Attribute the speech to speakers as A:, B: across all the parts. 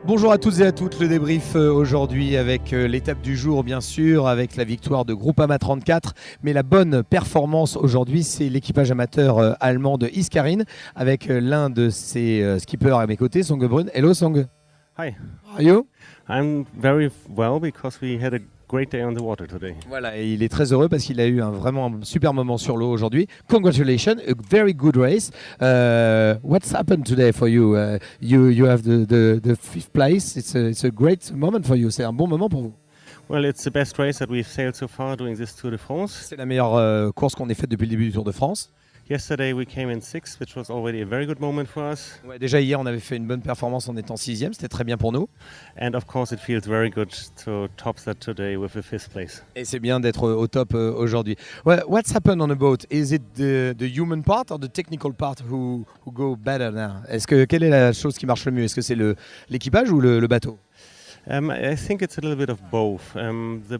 A: Bonjour à toutes et à toutes, le débrief aujourd'hui avec l'étape du jour bien sûr, avec la victoire de Groupama 34, mais la bonne performance aujourd'hui c'est l'équipage amateur allemand de Iskarin avec l'un de ses skippers à mes côtés, Songe Brun. Hello Songe.
B: Hi,
A: How are you?
B: I'm very well because we had a great day on the water today.
A: Voilà, et il est très heureux parce qu'il a eu vraiment un super moment sur l'eau aujourd'hui. Congratulations, a very good race. What's happened today for you? You have the fifth place. It's a great moment for you. C'est un bon moment pour vous.
B: Well, it's the best race that we've sailed so far doing this Tour de France.
A: C'est la meilleure course qu'on ait faite depuis le début du Tour de France.
B: Yesterday we came in sixth, which was already a very good moment for us.
A: Ouais, déjà hier, on avait fait une bonne performance en étant sixième. C'était très bien pour nous.
B: And of course it feels very good to top that today with a fifth place.
A: Et c'est bien d'être au top aujourd'hui. Well, what's happened on the boat? Is it the human part or the technical part who go better now? Quelle est la chose qui marche le mieux? Est-ce que c'est l'équipage ou le bateau?
B: I think it's a little bit of both.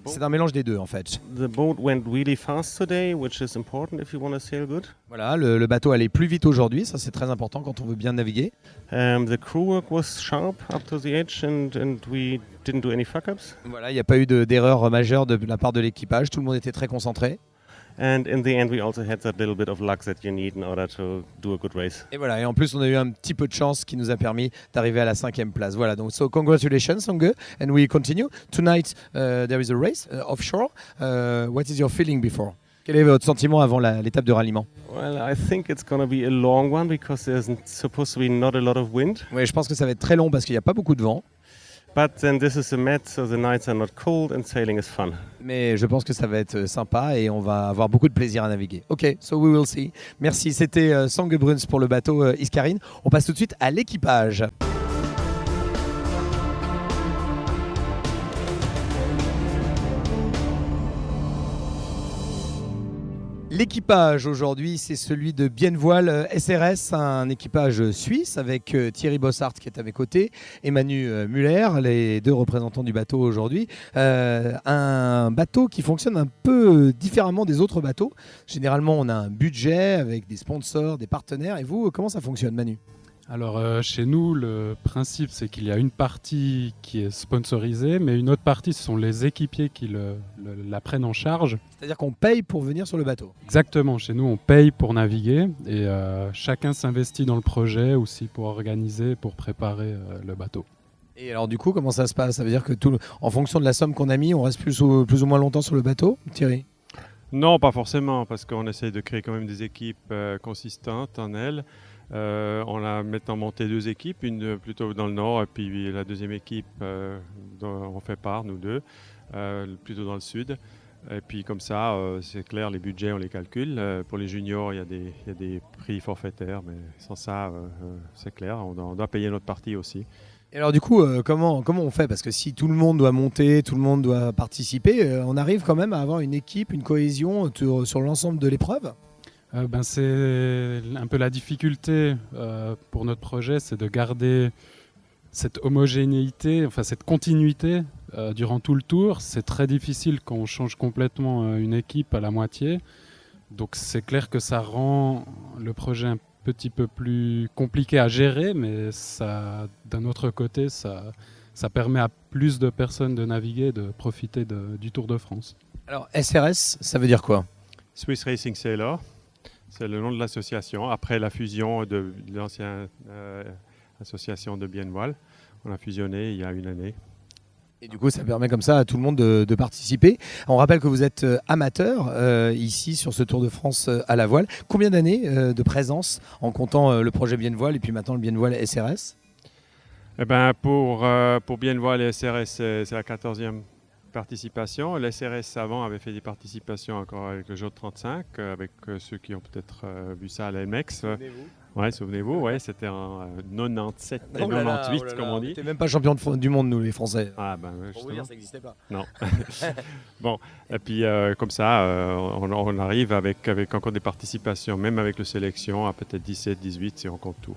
A: C'est un mélange des deux en fait.
B: The boat went really fast today, which is important if you want to sail good.
A: Voilà, le bateau allait plus vite aujourd'hui, ça c'est très important quand on veut bien naviguer.
B: The crew work was sharp up to the edge and we didn't do any fuck-ups.
A: Voilà, il n'y a pas eu d'erreur majeure de la part de l'équipage, tout le monde était très concentré.
B: And in the end, we also had that little bit of luck that you need in order to do a good race.
A: Et voilà, et en plus on a eu un petit peu de chance qui nous a permis d'arriver à la 5e place. Voilà, donc so congratulations Songe, and we continue. Tonight there is a race offshore. What is your feeling before? Quel est votre sentiment avant l'étape de ralliement?
B: Well, I think it's going to be a long one because there's supposed to be not a lot of wind.
A: Oui, je pense que ça va être très long parce qu'il n'y a pas beaucoup de vent.
B: But then this is the Met, so the nights are not cold and sailing is fun.
A: Mais je pense que ça va être sympa et on va avoir beaucoup de plaisir à naviguer. Ok, so we will see. Merci, c'était Songe Bruns pour le bateau Iskarin. On passe tout de suite à l'équipage. L'équipage aujourd'hui, c'est celui de Bienvoile SRS, un équipage suisse avec Thierry Bossart qui est à mes côtés, et Manu Muller, les deux représentants du bateau aujourd'hui. Un bateau qui fonctionne un peu différemment des autres bateaux. Généralement, on a un budget avec des sponsors, des partenaires. Et vous, comment ça fonctionne, Manu ?
C: Alors chez nous, le principe c'est qu'il y a une partie qui est sponsorisée, mais une autre partie ce sont les équipiers qui la prennent en charge.
A: C'est-à-dire qu'on paye pour venir sur le bateau.
C: Exactement, chez nous on paye pour naviguer et chacun s'investit dans le projet aussi pour organiser, pour préparer le bateau.
A: Et alors du coup, comment ça se passe? Ça veut dire que en fonction de la somme qu'on a mis, on reste plus ou moins longtemps sur le bateau, Thierry?
D: Non, pas forcément, parce qu'on essaie de créer quand même des équipes consistantes en elles. On a maintenant monté 2 équipes, une plutôt dans le nord et puis la deuxième équipe dont on fait part, nous deux, plutôt dans le sud. Et puis comme ça, c'est clair, les budgets on les calcule. Pour les juniors, il y a des prix forfaitaires, mais sans ça, c'est clair, on doit payer notre partie aussi.
A: Et alors du coup, comment on fait? Parce que si tout le monde doit monter, tout le monde doit participer, on arrive quand même à avoir une équipe, une cohésion sur l'ensemble de l'épreuve?
C: C'est un peu la difficulté pour notre projet, c'est de garder cette homogénéité, enfin cette continuité durant tout le tour. C'est très difficile quand on change complètement une équipe à la moitié. Donc c'est clair que ça rend le projet un petit peu plus compliqué à gérer, mais ça, d'un autre côté, ça permet à plus de personnes de naviguer, de profiter du Tour de France.
A: Alors SRS, ça veut dire quoi?
D: Swiss Racing Sailor, c'est le nom de l'association. Après la fusion de l'ancienne association de Bienvoile, on a fusionné il y a une année.
A: Et du coup, ça permet comme ça à tout le monde de participer. On rappelle que vous êtes amateur ici sur ce Tour de France à la voile. Combien d'années de présence en comptant le projet Bienvoile et puis maintenant le Bienvoile SRS?
D: Eh ben, pour Bienvoile et SRS, c'est la 14e participation. Le SRS avant avait fait des participations encore avec le Jour 35, avec ceux qui ont peut-être vu ça à l'EMEX.
A: Souvenez-vous.
D: Ouais, souvenez-vous, ouais, c'était en 97 et 98, comme on dit.
A: On n'était même pas champion du monde, nous, les Français.
D: Ah, ben,
A: Pour vous dire, ça n'existait pas.
D: Non. Bon, et puis comme ça, on arrive avec encore des participations, même avec le sélection, à peut-être 17, 18 si on compte tout.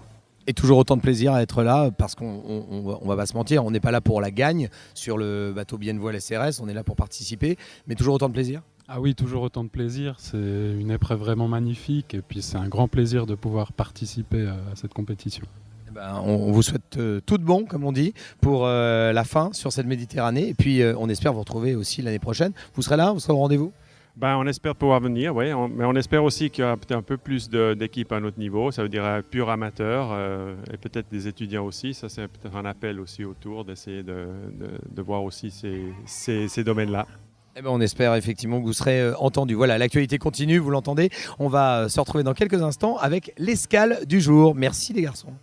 A: Et toujours autant de plaisir à être là, parce qu'on va pas se mentir, on n'est pas là pour la gagne sur le bateau Bienvoile SRS, on est là pour participer, mais toujours autant de plaisir.
C: Ah oui, toujours autant de plaisir. C'est une épreuve vraiment magnifique et puis c'est un grand plaisir de pouvoir participer à cette compétition.
A: On vous souhaite tout de bon, comme on dit, pour la fin sur cette Méditerranée. Et puis, on espère vous retrouver aussi l'année prochaine. Vous serez là? Vous serez au rendez-vous?
D: On espère pouvoir venir, oui, mais on espère aussi qu'il y aura peut-être un peu plus d'équipes à notre niveau. Ça veut dire pur amateur et peut-être des étudiants aussi. Ça, c'est peut-être un appel aussi autour d'essayer de voir aussi ces domaines-là.
A: On espère effectivement que vous serez entendus. Voilà, l'actualité continue, vous l'entendez. On va se retrouver dans quelques instants avec l'escale du jour. Merci les garçons.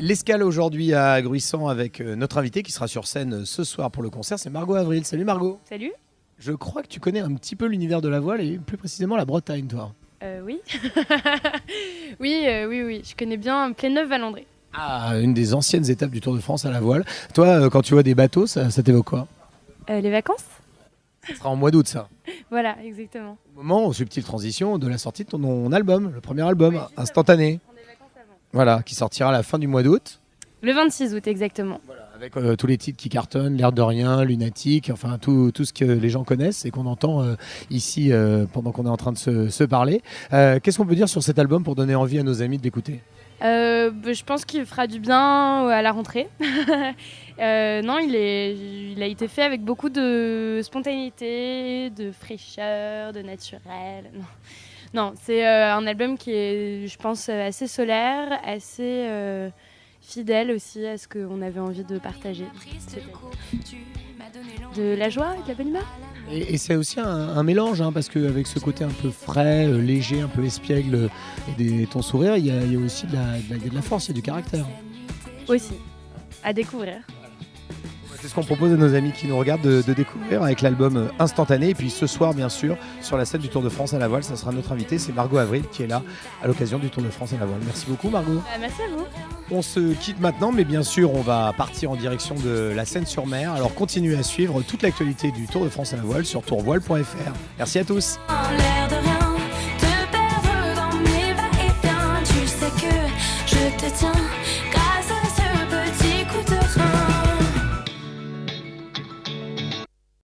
A: L'escale aujourd'hui à Gruissant avec notre invité qui sera sur scène ce soir pour le concert, c'est Margot Avril. Salut Margot.
E: Salut.
A: Je crois que tu connais un petit peu l'univers de la voile et plus précisément la Bretagne, toi.
E: Oui. oui, je connais bien Pléneuve-Valandré.
A: Ah, une des anciennes étapes du Tour de France à la voile. Toi, quand tu vois des bateaux, ça t'évoque quoi?
E: Les vacances.
A: Ça sera en mois d'août, ça.
E: Voilà, exactement.
A: Au moment, subtile transition, de la sortie de ton album, le premier album, Instantané. Voilà, qui sortira à la fin du mois d'août.
E: Le 26 août, exactement.
A: Voilà, avec tous les titres qui cartonnent, L'air de rien, Lunatique, enfin tout ce que les gens connaissent et qu'on entend ici pendant qu'on est en train de se parler. Qu'est-ce qu'on peut dire sur cet album pour donner envie à nos amis de l'écouter?
E: Je pense qu'il fera du bien à la rentrée. Non, il a été fait avec beaucoup de spontanéité, de fraîcheur, de naturel. Non, c'est un album qui est, je pense, assez solaire, assez fidèle aussi à ce qu'on avait envie de partager. De la joie et de la bonne humeur.
A: Et c'est aussi un mélange, parce qu'avec ce côté un peu frais, léger, un peu espiègle et ton sourire, il y a aussi de la force et du caractère.
E: Aussi, à découvrir.
A: C'est ce qu'on propose à nos amis qui nous regardent de découvrir avec l'album Instantané. Et puis ce soir, bien sûr, sur la scène du Tour de France à la voile, ça sera notre invité, c'est Margot Avril qui est là à l'occasion du Tour de France à la voile. Merci beaucoup Margot.
E: Merci à vous.
A: On se quitte maintenant, mais bien sûr, on va partir en direction de la Seine-sur-Mer. Alors continuez à suivre toute l'actualité du Tour de France à la voile sur tourvoile.fr. Merci à tous.